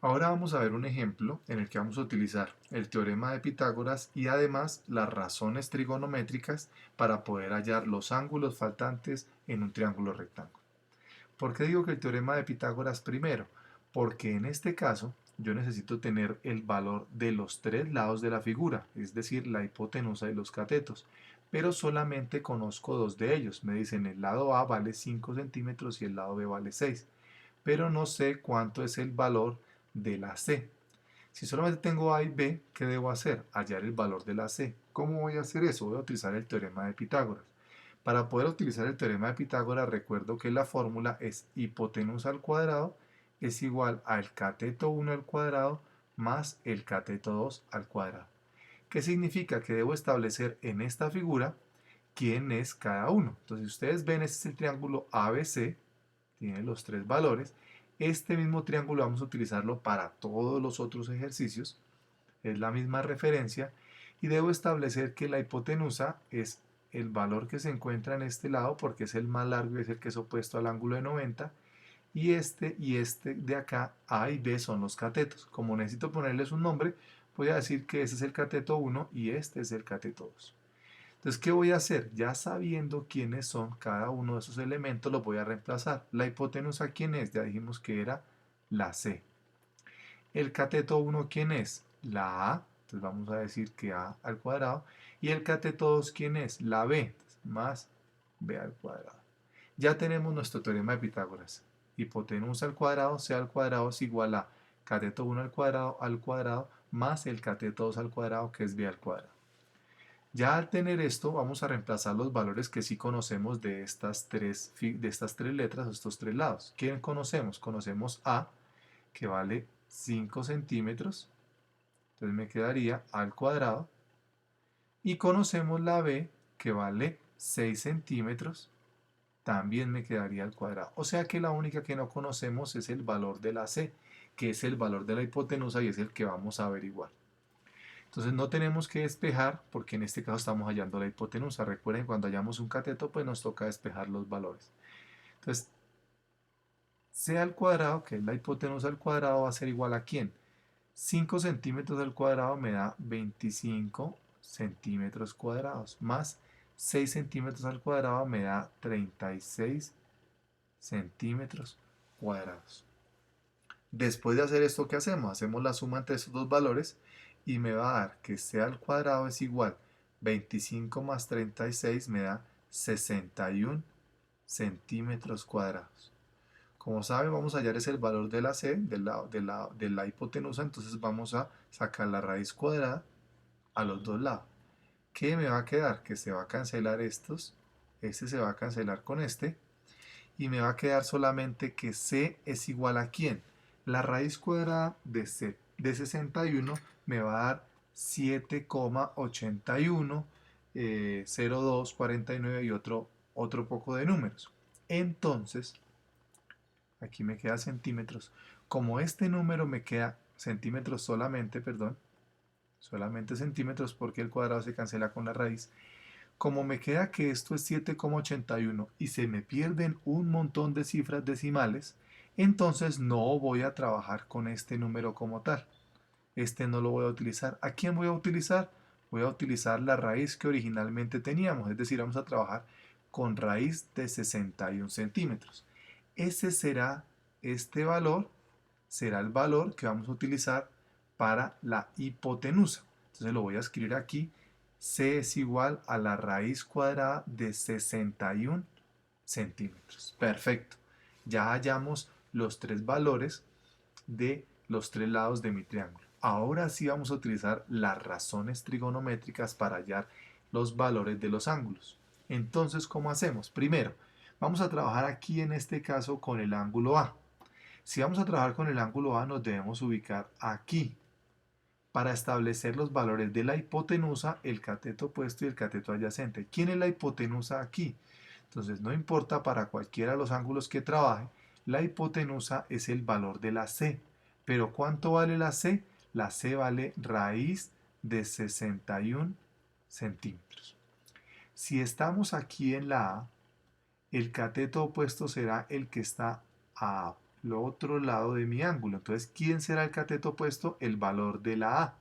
Ahora vamos a ver un ejemplo en el que vamos a utilizar el teorema de Pitágoras y además las razones trigonométricas para poder hallar los ángulos faltantes en un triángulo rectángulo. ¿Por qué digo que el teorema de Pitágoras primero? Porque en este caso yo necesito tener el valor de los tres lados de la figura, es decir, la hipotenusa y los catetos, pero solamente conozco dos de ellos. Me dicen el lado A vale 5 centímetros y el lado B vale 6, pero no sé cuánto es el valor de la C. Si solamente tengo A y B, ¿qué debo hacer? Hallar el valor de la C. ¿Cómo voy a hacer eso? Voy a utilizar el teorema de Pitágoras. Para poder utilizar el teorema de Pitágoras, recuerdo que la fórmula es hipotenusa al cuadrado es igual al cateto 1 al cuadrado más el cateto 2 al cuadrado. ¿Qué significa? Que debo establecer en esta figura quién es cada uno. Entonces, si ustedes ven, este es el triángulo ABC, tiene los tres valores. Este mismo triángulo vamos a utilizarlo para todos los otros ejercicios, es la misma referencia, y debo establecer que la hipotenusa es el valor que se encuentra en este lado porque es el más largo y es el que es opuesto al ángulo de 90, y este de acá, A y B, son los catetos. Como necesito ponerles un nombre, voy a decir que ese es el cateto 1 y este es el cateto 2. Entonces, ¿qué voy a hacer? Ya sabiendo quiénes son cada uno de esos elementos, los voy a reemplazar. La hipotenusa, ¿quién es? Ya dijimos que era la C. El cateto 1, ¿quién es? La A. Entonces vamos a decir que A al cuadrado. Y el cateto 2, ¿quién es? La B. Entonces, más B al cuadrado. Ya tenemos nuestro teorema de Pitágoras. Hipotenusa al cuadrado, C al cuadrado es igual a cateto 1 al cuadrado más el cateto 2 al cuadrado, que es B al cuadrado. Ya al tener esto, vamos a reemplazar los valores que sí conocemos de estas tres letras o estos tres lados. ¿Quién conocemos? Conocemos A, que vale 5 centímetros. Entonces me quedaría A al cuadrado. Y conocemos la B, que vale 6 centímetros. También me quedaría al cuadrado. O sea que la única que no conocemos es el valor de la C, que es el valor de la hipotenusa y es el que vamos a averiguar. Entonces no tenemos que despejar porque en este caso estamos hallando la hipotenusa. Recuerden, cuando hallamos un cateto, pues nos toca despejar los valores. Entonces, C al cuadrado, que es la hipotenusa al cuadrado, va a ser igual a ¿quién? 5 centímetros al cuadrado me da 25 centímetros cuadrados, más 6 centímetros al cuadrado me da 36 centímetros cuadrados. Después de hacer esto, ¿qué hacemos? Hacemos la suma entre esos dos valores y me va a dar que C al cuadrado es igual 25 más 36 me da 61 centímetros cuadrados. Como saben, vamos a hallar es el valor de la C, de la hipotenusa, entonces vamos a sacar la raíz cuadrada a los dos lados. ¿Qué me va a quedar? Que se va a cancelar estos, este se va a cancelar con este, y me va a quedar solamente que C es igual a ¿quién? La raíz cuadrada de 61 me va a dar 7,81, 0,249 y otro poco de números. Entonces, aquí me queda centímetros. Como este número me queda centímetros solamente, perdón, solamente centímetros porque el cuadrado se cancela con la raíz. Como me queda que esto es 7,81 y se me pierden un montón de cifras decimales, entonces no voy a trabajar con este número como tal. Este no lo voy a utilizar. ¿A quién voy a utilizar? Voy a utilizar la raíz que originalmente teníamos, es decir, vamos a trabajar con raíz de 61 centímetros. Ese será, este valor, será el valor que vamos a utilizar para la hipotenusa. Entonces lo voy a escribir aquí. C es igual a la raíz cuadrada de 61 centímetros. Perfecto. Ya hallamos los tres valores de los tres lados de mi triángulo. Ahora sí vamos a utilizar las razones trigonométricas para hallar los valores de los ángulos. Entonces, ¿cómo hacemos? Primero, vamos a trabajar aquí en este caso con el ángulo A. Si vamos a trabajar con el ángulo A, nos debemos ubicar aquí para establecer los valores de la hipotenusa, el cateto opuesto y el cateto adyacente. ¿Quién es la hipotenusa aquí? Entonces, no importa para cualquiera de los ángulos que trabaje, la hipotenusa es el valor de la C. ¿Pero cuánto vale la C? La C vale raíz de 61 centímetros. Si estamos aquí en la A, el cateto opuesto será el que está el otro lado de mi ángulo. Entonces, ¿quién será el cateto opuesto? El valor de la A.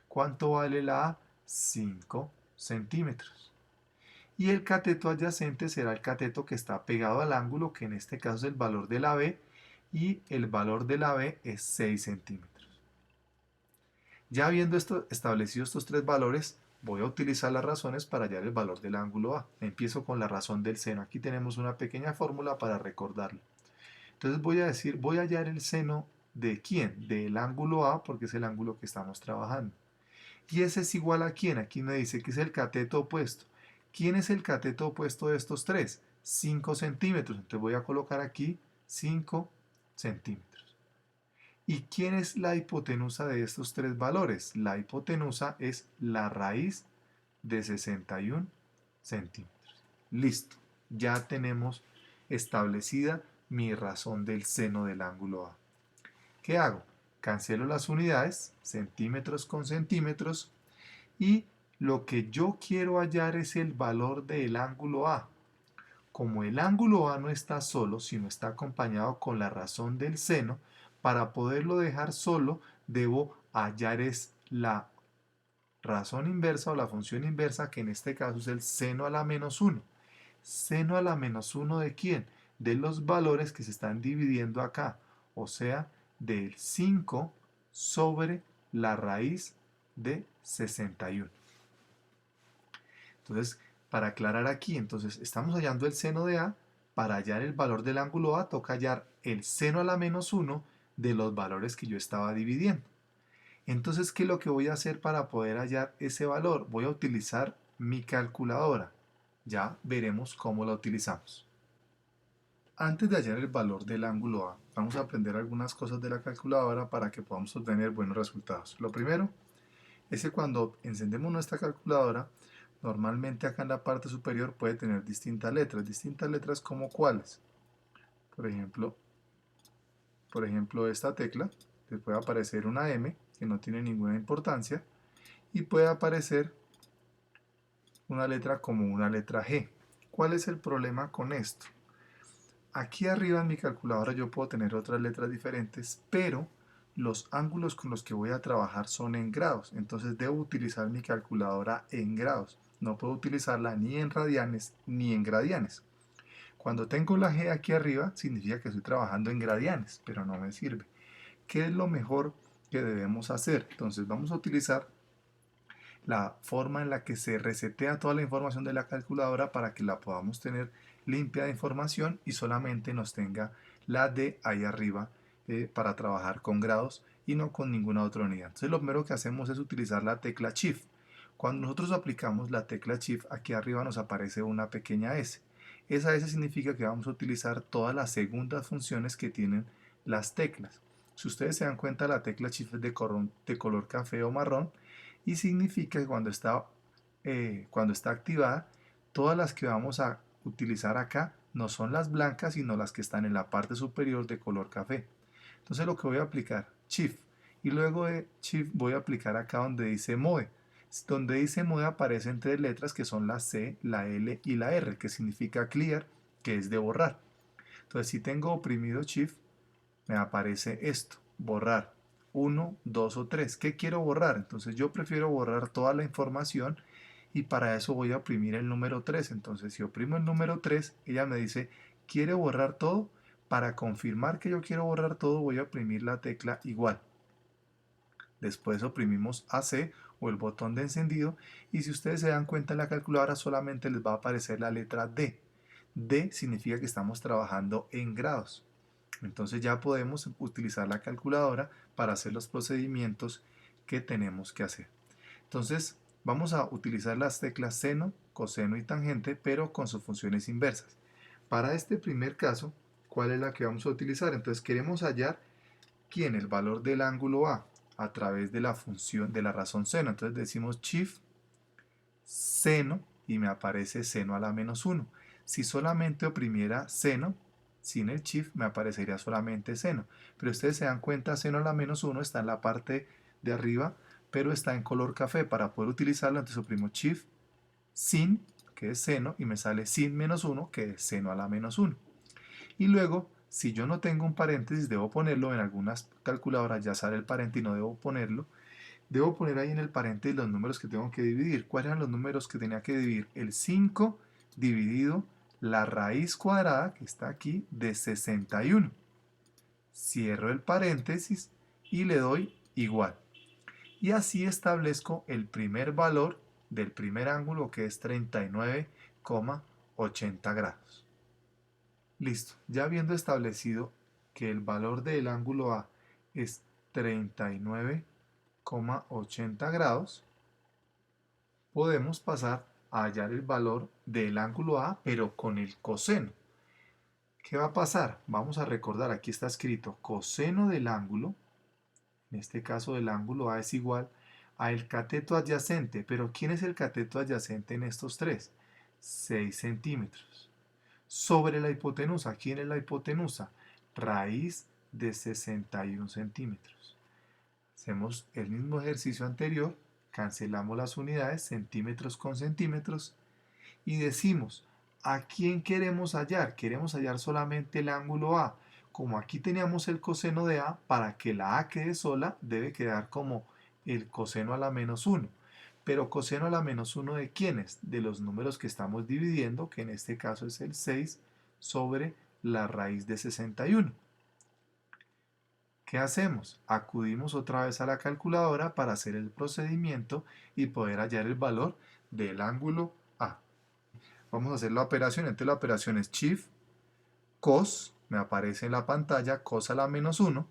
¿Cuánto vale la A? 5 centímetros. Y el cateto adyacente será el cateto que está pegado al ángulo, que en este caso es el valor de la B, y el valor de la B es 6 centímetros. Ya habiendo establecido estos tres valores, voy a utilizar las razones para hallar el valor del ángulo A. Empiezo con la razón del seno. Aquí tenemos una pequeña fórmula para recordarlo. Entonces voy a decir, voy a hallar el seno ¿de quién? Del ángulo A, porque es el ángulo que estamos trabajando. ¿Y ese es igual a quién? Aquí me dice que es el cateto opuesto. ¿Quién es el cateto opuesto de estos tres? 5 centímetros. Entonces voy a colocar aquí 5 centímetros. ¿Y quién es la hipotenusa de estos tres valores? La hipotenusa es la raíz de 61 centímetros. Listo. Ya tenemos establecida mi razón del seno del ángulo A. ¿Qué hago? Cancelo las unidades, centímetros con centímetros, y lo que yo quiero hallar es el valor del ángulo A. Como el ángulo A no está solo, sino está acompañado con la razón del seno, para poderlo dejar solo, debo hallar es la razón inversa o la función inversa, que en este caso es el seno a la menos 1. ¿Seno a la menos 1 de quién? De los valores que se están dividiendo acá, o sea, del 5 sobre la raíz de 61. Entonces, para aclarar aquí, entonces estamos hallando el seno de A. Para hallar el valor del ángulo A, toca hallar el seno a la menos 1 de los valores que yo estaba dividiendo. Entonces, ¿qué es lo que voy a hacer para poder hallar ese valor? Voy a utilizar mi calculadora. Ya veremos cómo la utilizamos. Antes de hallar el valor del ángulo A, vamos a aprender algunas cosas de la calculadora para que podamos obtener buenos resultados. Lo primero es que cuando encendemos nuestra calculadora, normalmente acá en la parte superior puede tener distintas letras como cuáles. Por ejemplo esta tecla, le puede aparecer una M, que no tiene ninguna importancia, y puede aparecer una letra como una letra G. ¿Cuál es el problema con esto? Aquí arriba en mi calculadora yo puedo tener otras letras diferentes, pero los ángulos con los que voy a trabajar son en grados, entonces debo utilizar mi calculadora en grados. No puedo utilizarla ni en radianes ni en gradianes. Cuando tengo la G aquí arriba, significa que estoy trabajando en gradianes, pero no me sirve. ¿Qué es lo mejor que debemos hacer? Entonces vamos a utilizar la forma en la que se resetea toda la información de la calculadora para que la podamos tener limpia de información y solamente nos tenga la de ahí arriba para trabajar con grados y no con ninguna otra unidad. Entonces lo primero que hacemos es utilizar la tecla Shift. Cuando nosotros aplicamos la tecla Shift, aquí arriba nos aparece una pequeña S. Esa S significa que vamos a utilizar todas las segundas funciones que tienen las teclas. Si ustedes se dan cuenta, la tecla Shift es de color café o marrón, y significa que cuando está activada, todas las que vamos a utilizar acá no son las blancas, sino las que están en la parte superior de color café. Entonces lo que voy a aplicar, Shift, y luego de Shift voy a aplicar acá donde dice Mode. Donde dice Mode aparecen tres letras que son la C, la L y la R, que significa Clear, que es de borrar. Entonces si tengo oprimido Shift, me aparece esto, borrar. 1, 2 o 3. ¿Qué quiero borrar? Entonces yo prefiero borrar toda la información y para eso voy a oprimir el número 3. Entonces si oprimo el número 3, ella me dice, ¿quiere borrar todo? Para confirmar que yo quiero borrar todo, voy a oprimir la tecla igual. Después oprimimos AC o el botón de encendido y si ustedes se dan cuenta en la calculadora solamente les va a aparecer la letra D. D significa que estamos trabajando en grados. Entonces ya podemos utilizar la calculadora para hacer los procedimientos que tenemos que hacer. Entonces vamos a utilizar las teclas seno, coseno y tangente, pero con sus funciones inversas. Para este primer caso, ¿cuál es la que vamos a utilizar? Entonces queremos hallar ¿quién? El valor del ángulo a través de la función de la razón seno. Entonces decimos Shift seno y me aparece seno a la menos 1. Si solamente oprimiera seno, sin el Shift me aparecería solamente seno. Pero ustedes se dan cuenta, seno a la menos 1 está en la parte de arriba, pero está en color café. Para poder utilizarlo, entonces oprimo Shift sin, que es seno, y me sale sin menos 1, que es seno a la menos 1. Y luego, Si yo no tengo un paréntesis, debo ponerlo. En algunas calculadoras ya sale el paréntesis y no debo ponerlo. Debo poner ahí en el paréntesis los números que tengo que dividir. ¿Cuáles eran los números que tenía que dividir? El 5 dividido la raíz cuadrada, que está aquí, de 61. Cierro el paréntesis y le doy igual. Y así establezco el primer valor del primer ángulo, que es 39,80 grados. Listo. Ya habiendo establecido que el valor del ángulo A es 39,80 grados, podemos pasar a hallar el valor del ángulo A, pero con el coseno. ¿Qué va a pasar? Vamos a recordar, aquí está escrito coseno del ángulo, en este caso del ángulo A es igual a el cateto adyacente, pero ¿quién es el cateto adyacente en estos tres? 6 centímetros. Sobre la hipotenusa, ¿quién es la hipotenusa? Raíz de 61 centímetros. Hacemos el mismo ejercicio anterior, cancelamos las unidades, centímetros con centímetros, y decimos, ¿a quién queremos hallar? Queremos hallar solamente el ángulo A. Como aquí teníamos el coseno de A, para que la A quede sola, debe quedar como el coseno a la menos 1. Pero coseno a la menos 1 ¿de quiénes? De los números que estamos dividiendo, que en este caso es el 6 sobre la raíz de 61. ¿Qué hacemos? Acudimos otra vez a la calculadora para hacer el procedimiento y poder hallar el valor del ángulo A. Vamos a hacer la operación. Entonces la operación es Shift, cos, me aparece en la pantalla, cos a la menos 1,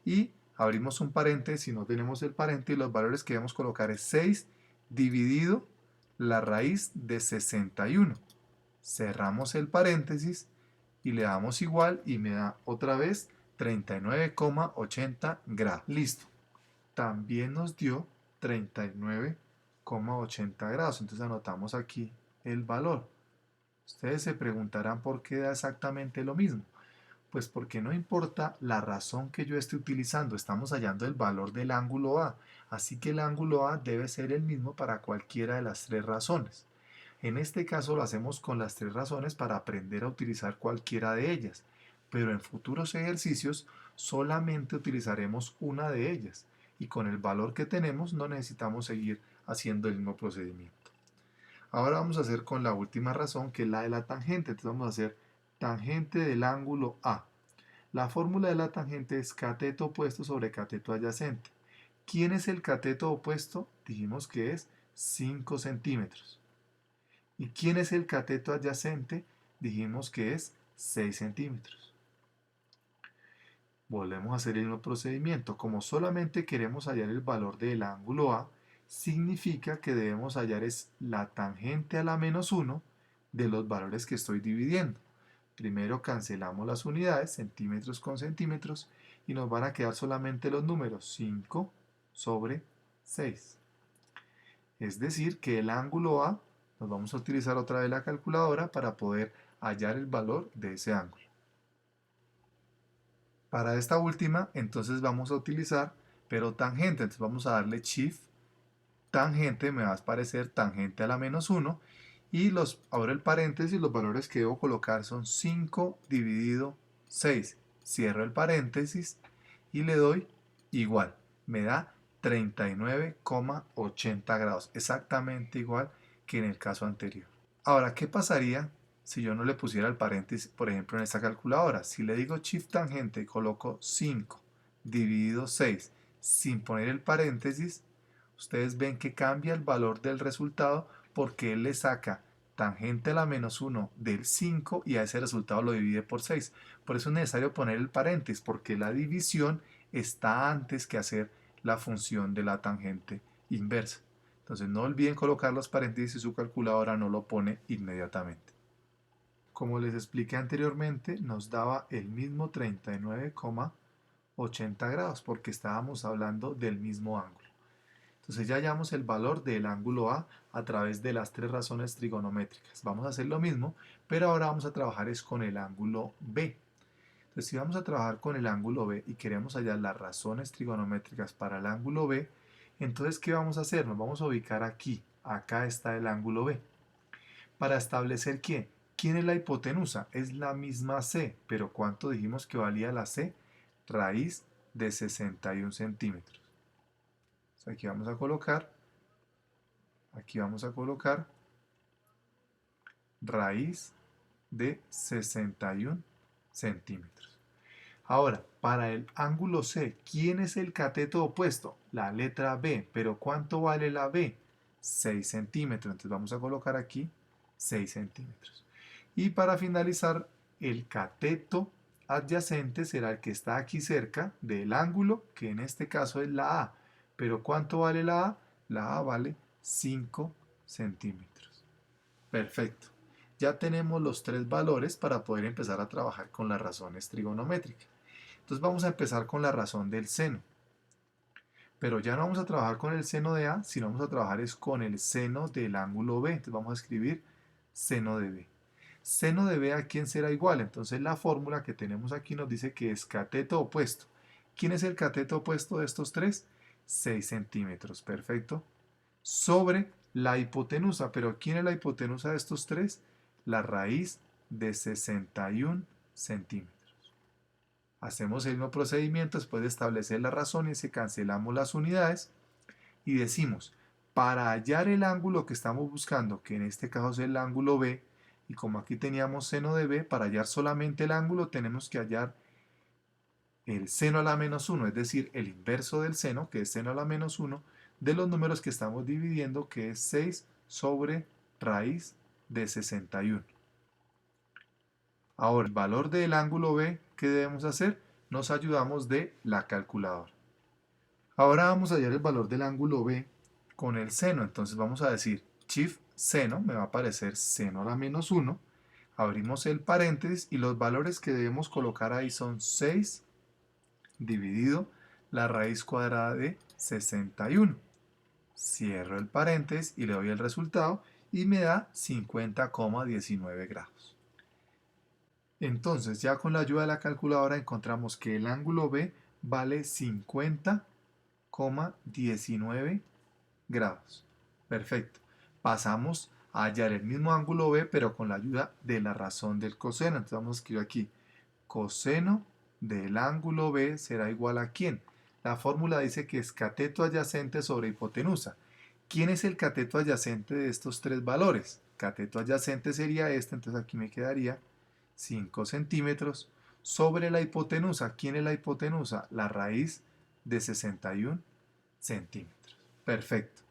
y abrimos un paréntesis. Si no tenemos el paréntesis, los valores que debemos colocar es 6 dividido la raíz de 61. Cerramos el paréntesis y le damos igual y me da otra vez 39,80 grados. Listo. También nos dio 39,80 grados. Entonces anotamos aquí el valor. Ustedes se preguntarán por qué da exactamente lo mismo. Pues porque no importa la razón que yo esté utilizando, estamos hallando el valor del ángulo A. Así que el ángulo A debe ser el mismo para cualquiera de las tres razones. En este caso lo hacemos con las tres razones para aprender a utilizar cualquiera de ellas, pero en futuros ejercicios solamente utilizaremos una de ellas y con el valor que tenemos no necesitamos seguir haciendo el mismo procedimiento. Ahora vamos a hacer con la última razón, que es la de la tangente. Entonces vamos a hacer tangente del ángulo A. La fórmula de la tangente es cateto opuesto sobre cateto adyacente. ¿Quién es el cateto opuesto? Dijimos que es 5 centímetros. ¿Y quién es el cateto adyacente? Dijimos que es 6 centímetros. Volvemos a hacer el mismo procedimiento. Como solamente queremos hallar el valor del ángulo A, significa que debemos hallar es la tangente a la menos 1 de los valores que estoy dividiendo. Primero cancelamos las unidades, centímetros con centímetros, y nos van a quedar solamente los números 5 sobre 6. Es decir, que el ángulo A, nos vamos a utilizar otra vez la calculadora para poder hallar el valor de ese ángulo. Para esta última, entonces vamos a utilizar, pero tangente, entonces vamos a darle Shift, tangente, me va a aparecer tangente a la menos 1, y abro el paréntesis, los valores que debo colocar son 5 dividido 6. Cierro el paréntesis y le doy igual. Me da 39,80 grados, exactamente igual que en el caso anterior. Ahora, ¿qué pasaría si yo no le pusiera el paréntesis, por ejemplo, en esta calculadora? Si le digo Shift tangente y coloco 5 dividido 6 sin poner el paréntesis, ustedes ven que cambia el valor del resultado porque él le saca tangente a la menos 1 del 5 y a ese resultado lo divide por 6. Por eso es necesario poner el paréntesis, porque la división está antes que hacer la función de la tangente inversa. Entonces no olviden colocar los paréntesis y su calculadora no lo pone inmediatamente. Como les expliqué anteriormente, nos daba el mismo 39,80 grados porque estábamos hablando del mismo ángulo. Entonces ya hallamos el valor del ángulo A través de las tres razones trigonométricas. Vamos a hacer lo mismo, pero ahora vamos a trabajar es con el ángulo B. Entonces si vamos a trabajar con el ángulo B y queremos hallar las razones trigonométricas para el ángulo B, entonces ¿qué vamos a hacer? Nos vamos a ubicar aquí. Acá está el ángulo B. Para establecer ¿qué ¿Quién es la hipotenusa? Es la misma C, pero ¿cuánto dijimos que valía la C? Raíz de 61 centímetros. Entonces aquí vamos a colocar raíz de 61 centímetros. Ahora, para el ángulo C, ¿quién es el cateto opuesto? La letra B, pero ¿cuánto vale la B? 6 centímetros. Entonces vamos a colocar aquí 6 centímetros. Y para finalizar, el cateto adyacente será el que está aquí cerca del ángulo, que en este caso es la A. Pero ¿cuánto vale la A? La A vale 5 centímetros. Perfecto. Ya tenemos los tres valores para poder empezar a trabajar con las razones trigonométricas. Entonces vamos a empezar con la razón del seno. Pero ya no vamos a trabajar con el seno de A, sino vamos a trabajar es con el seno del ángulo B. Entonces vamos a escribir seno de B. Seno de B, ¿a quién será igual? Entonces la fórmula que tenemos aquí nos dice que es cateto opuesto. ¿Quién es el cateto opuesto de estos tres? 6 centímetros, perfecto. Sobre la hipotenusa, pero ¿quién es la hipotenusa de estos tres? La raíz de 61 centímetros. Hacemos el mismo procedimiento después de establecer la razón y se cancelamos las unidades y decimos, para hallar el ángulo que estamos buscando, que en este caso es el ángulo B, y como aquí teníamos seno de B, para hallar solamente el ángulo tenemos que hallar el seno a la menos 1, es decir, el inverso del seno, que es seno a la menos 1, de los números que estamos dividiendo, que es 6 sobre raíz de 61. Ahora, el valor del ángulo B, ¿qué debemos hacer? Nos ayudamos de la calculadora. Ahora vamos a hallar el valor del ángulo B con el seno. Entonces vamos a decir shift seno, me va a aparecer seno a la menos 1. Abrimos el paréntesis y los valores que debemos colocar ahí son 6 dividido la raíz cuadrada de 61. Cierro el paréntesis y le doy el resultado y me da 50,19 grados. Entonces ya con la ayuda de la calculadora encontramos que el ángulo B vale 50,19 grados. Perfecto. Pasamos a hallar el mismo ángulo B pero con la ayuda de la razón del coseno. Entonces vamos a escribir aquí coseno del ángulo B será igual a ¿quién? La fórmula dice que es cateto adyacente sobre hipotenusa. ¿Quién es el cateto adyacente de estos tres valores? Cateto adyacente sería este, entonces aquí me quedaría 5 centímetros sobre la hipotenusa. ¿Quién es la hipotenusa? La raíz de 61 centímetros. Perfecto.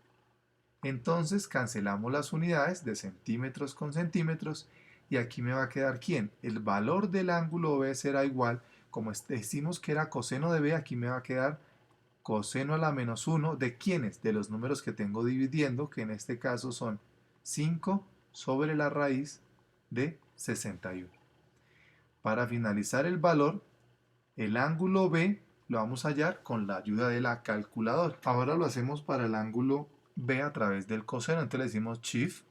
Entonces cancelamos las unidades de centímetros con centímetros y aquí me va a quedar ¿quién? El valor del ángulo B será igual, como decimos que era coseno de B, aquí me va a quedar coseno a la menos 1 de ¿quiénes? De los números que tengo dividiendo, que en este caso son 5 sobre la raíz de 61. Para finalizar el valor, el ángulo B lo vamos a hallar con la ayuda de la calculadora. Ahora lo hacemos para el ángulo B a través del coseno. Entonces le decimos shift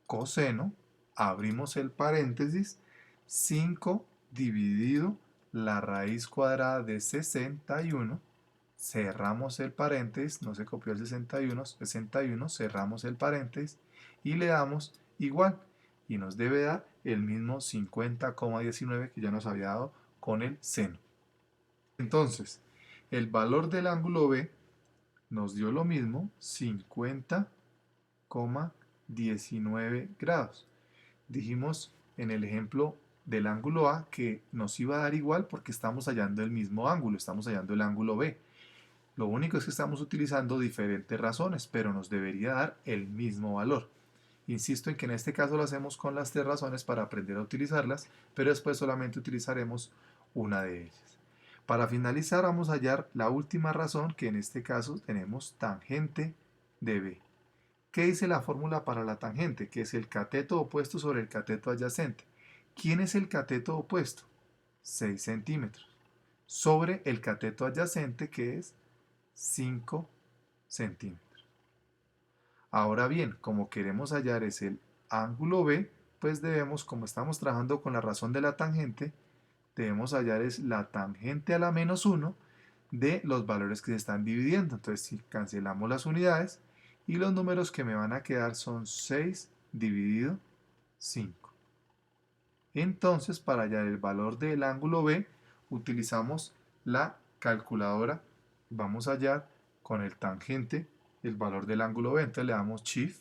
coseno, abrimos el paréntesis, 5 dividido la raíz cuadrada de 61, cerramos el paréntesis, no se copió el 61, cerramos el paréntesis y le damos igual y nos debe dar el mismo 50,19 que ya nos había dado con el seno. Entonces, el valor del ángulo B nos dio lo mismo, 50,19 grados. Dijimos en el ejemplo del ángulo A que nos iba a dar igual porque estamos hallando el mismo ángulo, estamos hallando el ángulo B. Lo único es que estamos utilizando diferentes razones, pero nos debería dar el mismo valor. Insisto en que en este caso lo hacemos con las tres razones para aprender a utilizarlas, pero después solamente utilizaremos una de ellas. Para finalizar vamos a hallar la última razón, que en este caso tenemos tangente de B. ¿Qué dice la fórmula para la tangente? Que es el cateto opuesto sobre el cateto adyacente. ¿Quién es el cateto opuesto? 6 centímetros. Sobre el cateto adyacente, que es 5 centímetros. Ahora bien, como queremos hallar es el ángulo B, pues debemos, como estamos trabajando con la razón de la tangente, debemos hallar es la tangente a la menos 1 de los valores que se están dividiendo. Entonces, si cancelamos las unidades y los números que me van a quedar son 6 dividido 5. Entonces, para hallar el valor del ángulo B, utilizamos la calculadora. Vamos a hallar con el tangente el valor del ángulo B. Entonces le damos Shift,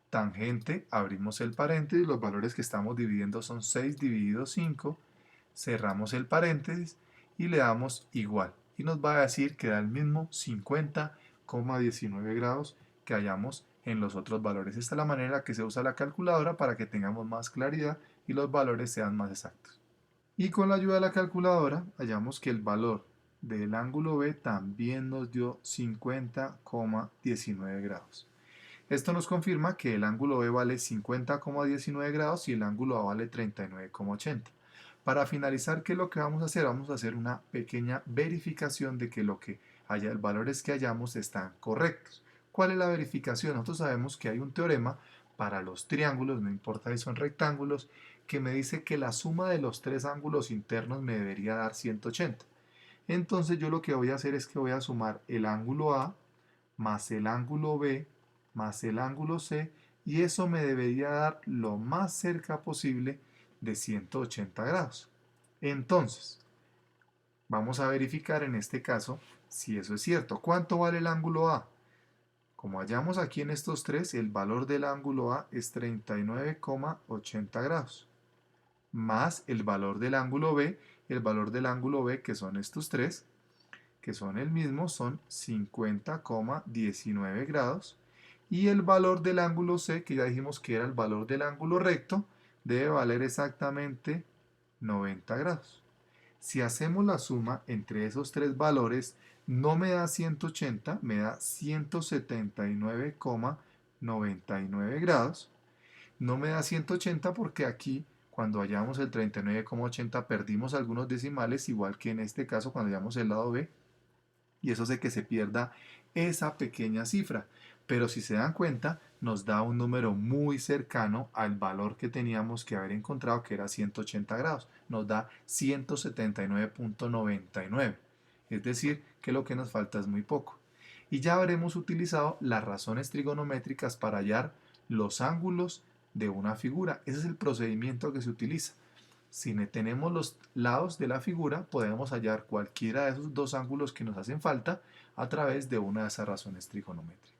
tangente, abrimos el paréntesis, los valores que estamos dividiendo son 6 dividido 5, cerramos el paréntesis y le damos igual. Y nos va a decir que da el mismo 50,19 grados que hallamos en los otros valores. Esta es la manera que se usa la calculadora para que tengamos más claridad y los valores sean más exactos. Y con la ayuda de la calculadora hallamos que el valor del ángulo B también nos dio 50,19 grados. Esto nos confirma que el ángulo B vale 50,19 grados y el ángulo A vale 39,80. Para finalizar, ¿qué es lo que vamos a hacer? Vamos a hacer una pequeña verificación de que los valores que hallamos están correctos. ¿Cuál es la verificación? Nosotros sabemos que hay un teorema para los triángulos, no importa si son rectángulos, que me dice que la suma de los tres ángulos internos me debería dar 180. Entonces yo lo que voy a hacer es que voy a sumar el ángulo A más el ángulo B más el ángulo C, y eso me debería dar lo más cerca posible de 180 grados. Entonces, vamos a verificar en este caso si eso es cierto. ¿Cuánto vale el ángulo A? Como hallamos aquí en estos tres, el valor del ángulo A es 39,80 grados, más el valor del ángulo B. El valor del ángulo B, que son estos tres, que son el mismo, son 50,19 grados. Y el valor del ángulo C, que ya dijimos que era el valor del ángulo recto, debe valer exactamente 90 grados. Si hacemos la suma entre esos tres valores, no me da 180, me da 179,99 grados. No me da 180 porque aquí, cuando hallamos el 39,80, perdimos algunos decimales, igual que en este caso cuando hallamos el lado B, y eso hace que se pierda esa pequeña cifra. Pero si se dan cuenta, nos da un número muy cercano al valor que teníamos que haber encontrado, que era 180 grados. Nos da 179,99. Es decir, que lo que nos falta es muy poco. Y ya habremos utilizado las razones trigonométricas para hallar los ángulos de una figura. Ese es el procedimiento que se utiliza. Si tenemos los lados de la figura, podemos hallar cualquiera de esos dos ángulos que nos hacen falta a través de una de esas razones trigonométricas.